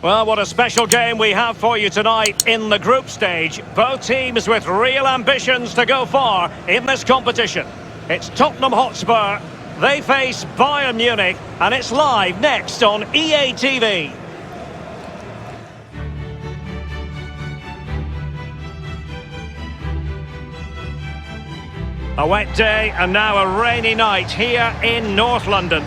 Well, what a special game we have for you tonight in the group stage. Both teams with real ambitions to go far in this competition. It's Tottenham Hotspur. They face Bayern Munich, and it's live next on EA TV. A wet day and now a rainy night here in North London.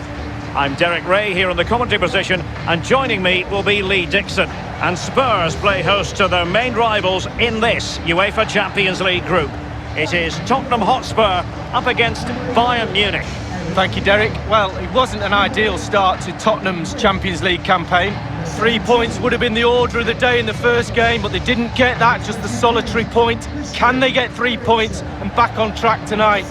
I'm Derek Ray here in the commentary position, and joining me will be Lee Dixon. And Spurs play host to their main rivals in this UEFA Champions League group. It is Tottenham Hotspur up against Bayern Munich. Thank you, Derek. Well, it wasn't an ideal start to Tottenham's Champions League campaign. 3 points would have been the order of the day in the first game, but they didn't get that, just the solitary point. Can they get 3 points and back on track tonight?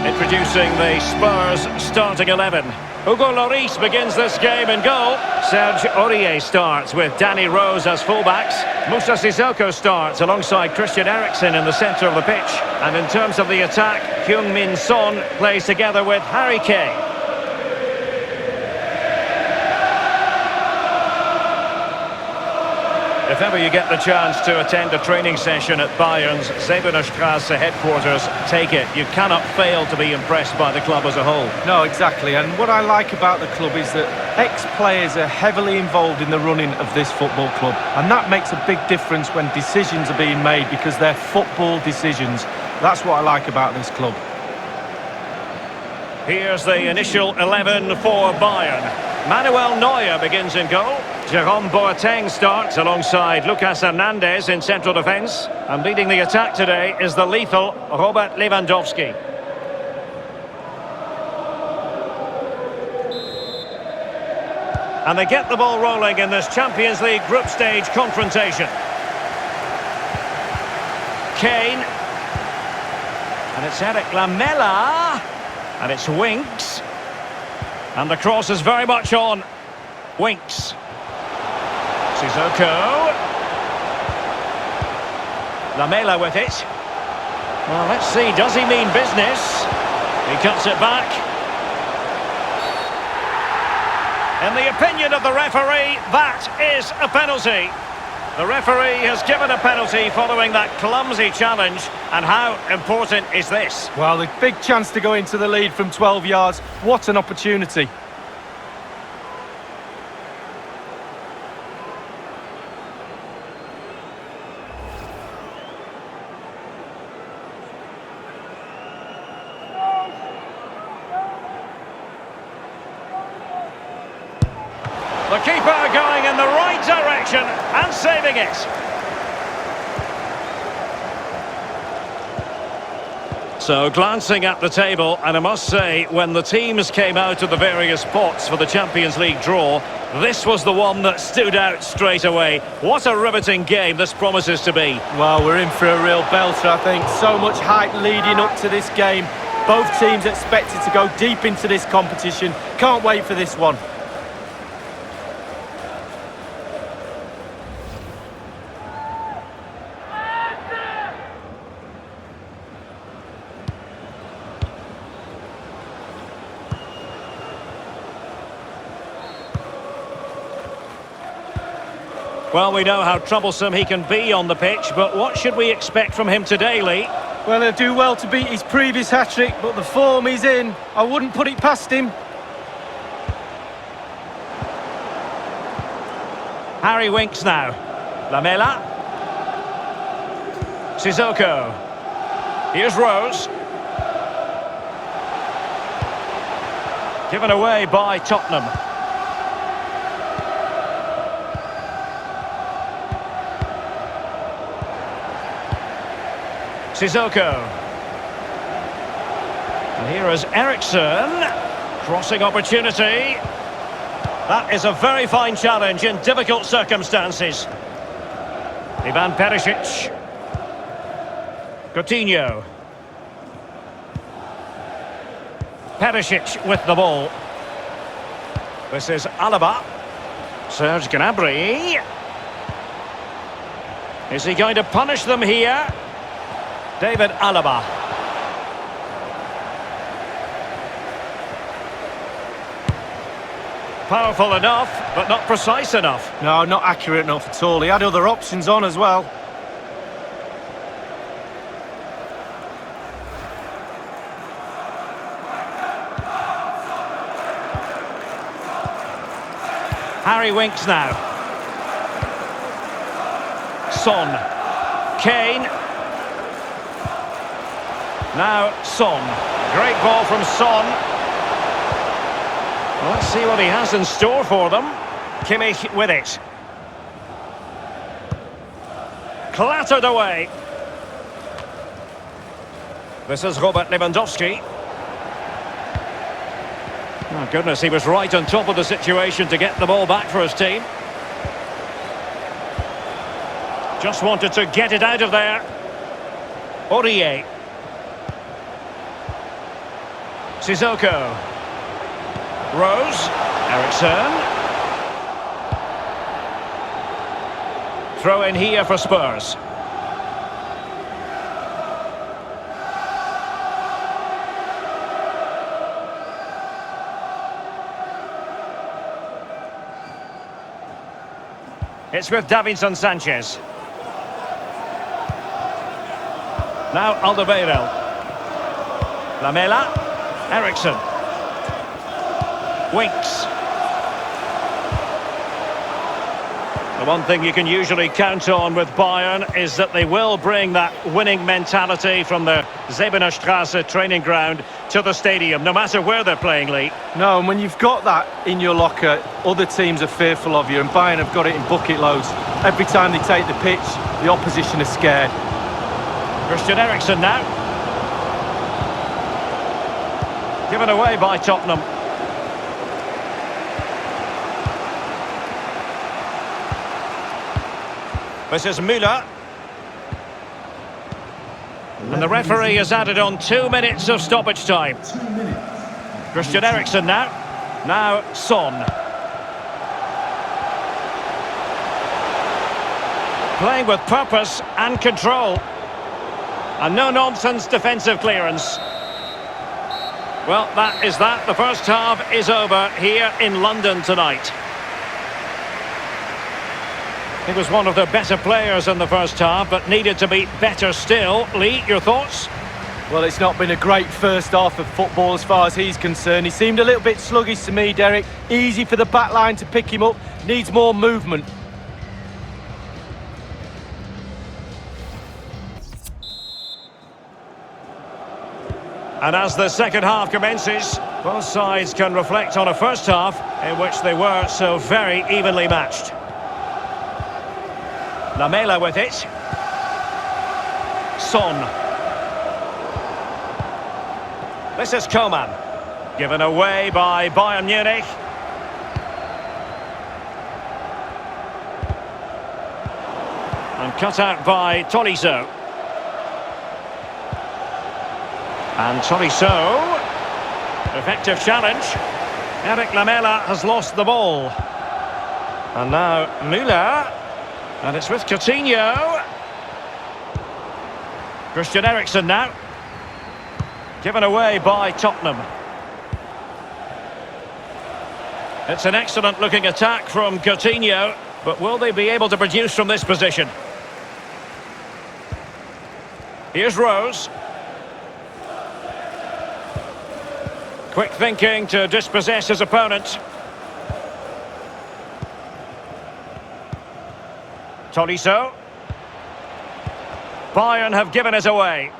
Introducing the Spurs starting 11. Hugo Lloris begins this game in goal. Serge Aurier starts with Danny Rose as fullbacks. Moussa Sissoko starts alongside Christian Eriksen in the centre of the pitch. And in terms of the attack, Heung-min Son plays together with Harry Kane. If ever you get the chance to attend a training session at Bayern's Zebenerstrasse headquarters, take it. You cannot fail to be impressed by the club as a whole. No, exactly. And what I like about the club is that ex-players are heavily involved in the running of this football club. And that makes a big difference when decisions are being made, because they're football decisions. That's what I like about this club. Here's the initial 11 for Bayern. Manuel Neuer begins in goal. Jerome Boateng starts alongside Lucas Hernandez in central defence. And leading the attack today is the lethal Robert Lewandowski. And they get the ball rolling in this Champions League group stage confrontation. Kane. And it's Eric Lamela. And it's Winks. And the cross is very much on. Winks. Sissoko. Lamela with it. Well, let's see, does he mean business? He cuts it back. In the opinion of the referee, that is a penalty. The referee has given a penalty following that clumsy challenge. And how important is this? Well, a big chance to go into the lead from 12 yards. What an opportunity. The keeper going in the right direction and saving it. So glancing at the table, and I must say, when the teams came out of the various spots for the Champions League draw, this was the one that stood out straight away. What a riveting game this promises to be. Well, we're in for a real belter, I think. So much hype leading up to this game. Both teams expected to go deep into this competition. Can't wait for this one. Well, we know how troublesome he can be on the pitch, but what should we expect from him today, Lee? Well, he'll do well to beat his previous hat-trick, but the form he's in, I wouldn't put it past him. Harry Winks now. Lamela. Sissoko. Here's Rose. Given away by Tottenham. Sissoko. And here is Eriksson. Crossing opportunity. That is a very fine challenge in difficult circumstances. Ivan Perisic. Coutinho. Perisic with the ball. This is Alaba. Serge Gnabry. Is he going to punish them here? David Alaba. Powerful enough, but not precise enough. No, not accurate enough at all. He had other options on as well. Harry Winks now. Son. Kane. Now Son. Great ball from Son. Well, let's see what he has in store for them. Kimmich with it. Clattered away. This is Robert Lewandowski. Oh goodness, he was right on top of the situation to get the ball back for his team. Just wanted to get it out of there. Aurier. Sissoko. Rose. Eriksson. Throw in here for Spurs. It's with Davinson Sanchez. Now Alderweireld. Lamela. Eriksson. Winks. The one thing you can usually count on with Bayern is that they will bring that winning mentality from the Zebenerstrasse training ground to the stadium, no matter where they're playing, Lee. No, and when you've got that in your locker, other teams are fearful of you, and Bayern have got it in bucket loads. Every time they take the pitch, the opposition is scared. Christian Eriksen now. Given away by Tottenham. This is Müller. And the referee has added on 2 minutes of stoppage time. Christian Eriksen now. Now Son. Playing with purpose and control. And no-nonsense defensive clearance. Well, that is that. The first half is over here in London tonight. He was one of the better players in the first half, but needed to be better still. Lee, your thoughts? Well, it's not been a great first half of football as far as he's concerned. He seemed a little bit sluggish to me, Derek. Easy for the back line to pick him up. Needs more movement. And as the second half commences, both sides can reflect on a first half in which they were so very evenly matched. Lamela with it. Son. This is Coman. Given away by Bayern Munich. And cut out by Tolisso. And Tolisso. Effective challenge. Eric Lamela has lost the ball. And now Müller. And it's with Coutinho. Christian Eriksen now. Given away by Tottenham. It's an excellent looking attack from Coutinho, but will they be able to produce from this position? Here's Rose. Quick thinking to dispossess his opponent. Tolisso. Bayern have given it away.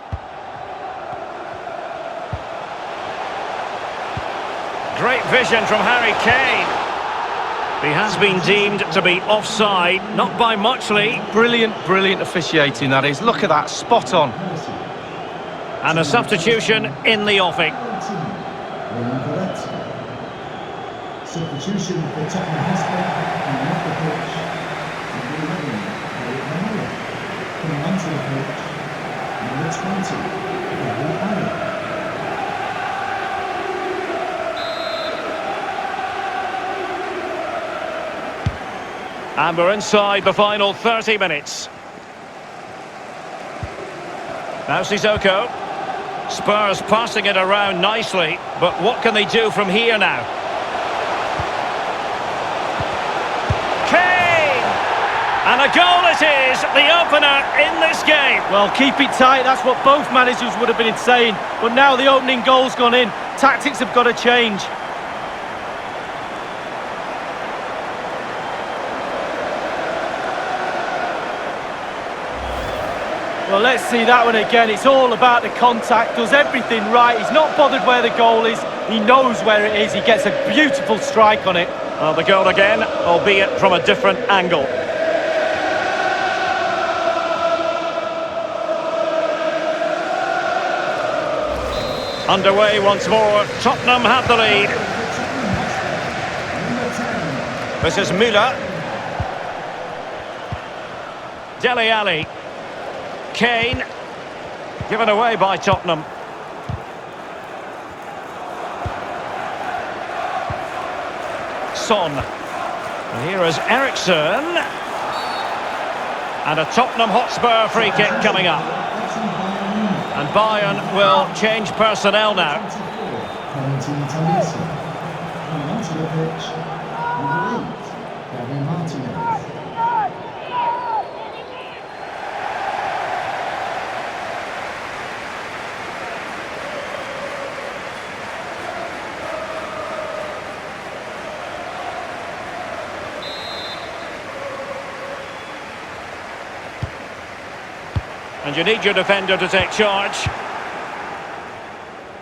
Great vision from Harry Kane. He has been deemed to be offside, not by much, Lee. Brilliant, brilliant officiating, that is. Look at that, spot on. And a substitution in the offing. Substitution for Tottenham Hotspur and off the pitch. Number 11, coming onto the pitch. Number 20, Ali. And we're inside the final 30 minutes. Now Sissoko. Spurs passing it around nicely, but what can they do from here now? Kane! And a goal it is, the opener in this game. Well, keep it tight, that's what both managers would have been saying. But now the opening goal's gone in. Tactics have got to change. Well, let's see that one again. It's all about the contact, does everything right. He's not bothered where the goal is. He knows where it is. He gets a beautiful strike on it. Well, the goal again, albeit from a different angle. Underway once more. Tottenham have the lead. This is Müller. Dele Alli. Kane, given away by Tottenham. Son. And here is Eriksson. And a Tottenham Hotspur free kick coming up. And Bayern will change personnel now. And you need your defender to take charge.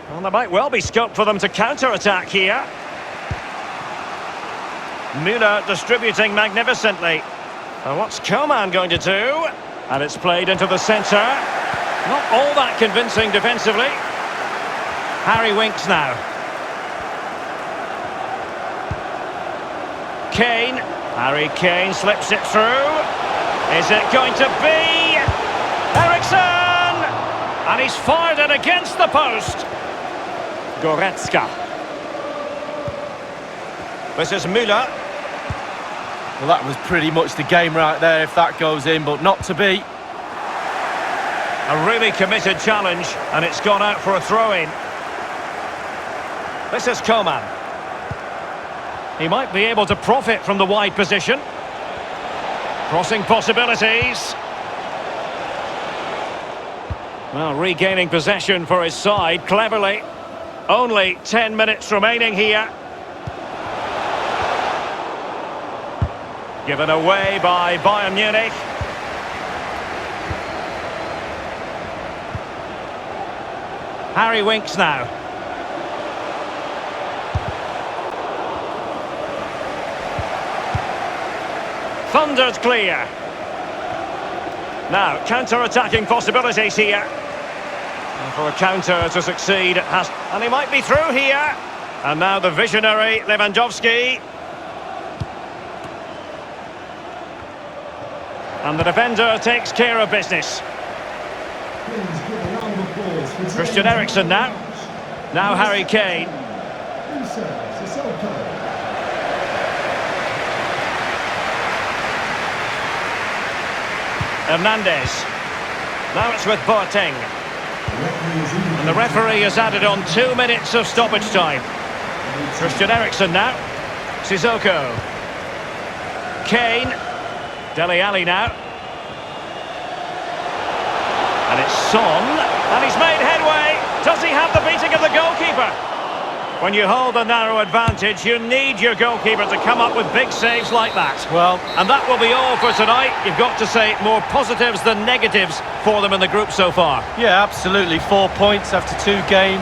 Well, there might well be scope for them to counter-attack here. Müller distributing magnificently. And what's Koln going to do? And it's played into the centre. Not all that convincing defensively. Harry Winks now. Kane. Harry Kane slips it through. Is it going to be Eriksson? And he's fired it against the post. Goretzka. This is Müller. Well, that was pretty much the game right there if that goes in, but not to be. A really committed challenge, and it's gone out for a throw-in. This is Koln. He might be able to profit from the wide position. Crossing possibilities. Well, regaining possession for his side, cleverly. Only 10 minutes remaining here. Given away by Bayern Munich. Harry Winks now. Thundered clear. Now, counter-attacking possibilities here. And for a counter to succeed, it has... And he might be through here. And now the visionary Lewandowski. And the defender takes care of business. Christian Eriksen now. Now Harry Kane. Hernandez. Now it's with Boateng. And the referee has added on 2 minutes of stoppage time. Christian Eriksen now. Sissoko. Kane. Dele Alli now. And it's Son. And he's made headway. Does he have the beating of the goalkeeper? When you hold a narrow advantage, you need your goalkeeper to come up with big saves like that. Well, and that will be all for tonight. You've got to say more positives than negatives for them in the group so far. yeah, absolutely. 4 points after 2 games.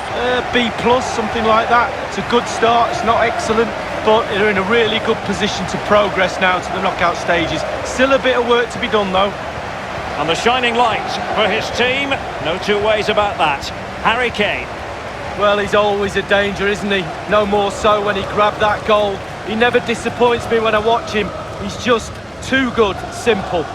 B+, something like that. It's a good start. It's not excellent, but they're in a really good position to progress now to the knockout stages. Still a bit of work to be done, though. And the shining light for his team. No two ways about that. Harry Kane. Well, he's always a danger, isn't he? No more so when he grabbed that goal. He never disappoints me when I watch him. He's just too good, simple.